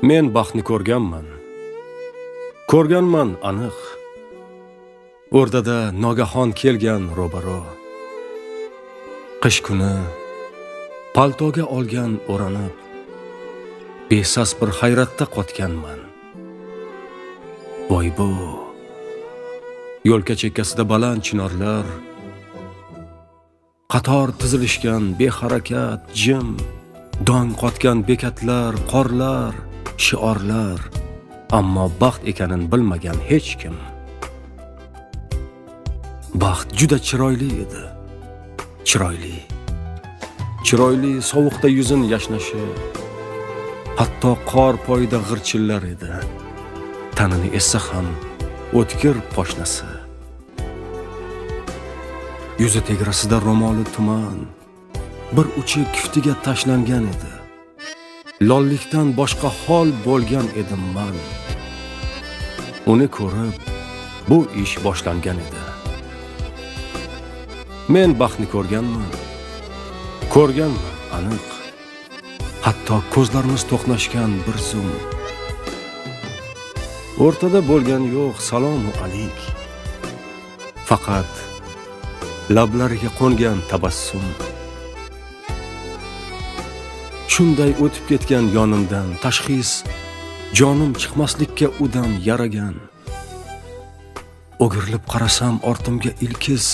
Men baxtni ko'rganman. Ko'rganman aniq. O'rdada nogahon kelgan ro'baro. Qish kuni paltoga olgan o'ranib, besas bir hayratda qotganman. Voy bu. Yo'lka chekkasida baland chinorlar, qator tizilishgan beharakat, jim, dong qotgan bekatlar, qorlar, shiorlar, ammo baxt ekanini bilmagan hech kim. Baxt juda chiroyli edi. Chiroyli sovuqda yuzin yashnashi, hatto qor poyida g'irchillar edi. Tanini essa ham o'tkir poshnasi. Yuzi tegrasida ro'moli tuman, bir uchi kiftiga tashlangan edi. Lollikdan boshqa hol bo'lgan edim men. Uni ko'rib, bu ish boshlangan edi. Men baxtni ko'rganman aniq. Hatto ko'zlarimiz to'qnashgan bir zum. O'rtada bo'lgan yo'q salomu alik. Faqat lablariga qo'ngan tabassum. Shunday o'tib ketgan yonimdan tashxis, jonim chiqmaslikka udam yaragan. O'girilib qarasam ortimga ilkis.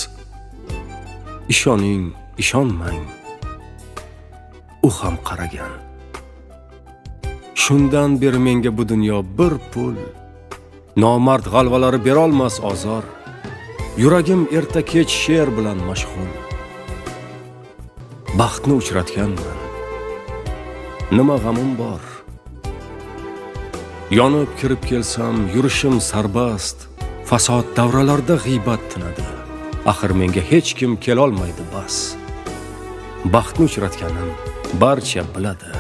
Ishoning, ishonmang. U ham qaragan. Shundan beri menga bu dunyo bir pul, nomard g'alvalari bera olmas ozor. Yuragim erta kech she'r bilan mashg'ul. Baxtni uchratganman. Nima g'amim bor? Yonib kirib kelsam, yurishim sarbast, fasod davralarda g'iybat tinadi. Axir menga hech kim kela olmaydi bas. Baxtni uchratganim barcha biladi.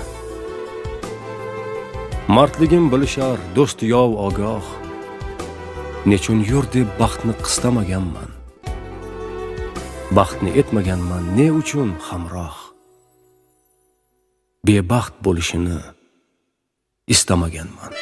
Mardligim bilishar, do'st yov ogoh. Nechun yur deb baxtni qistamaganman. Baxtni etmaganman ne uchun hamroh. Bebaxt bo'lishini istamaganman.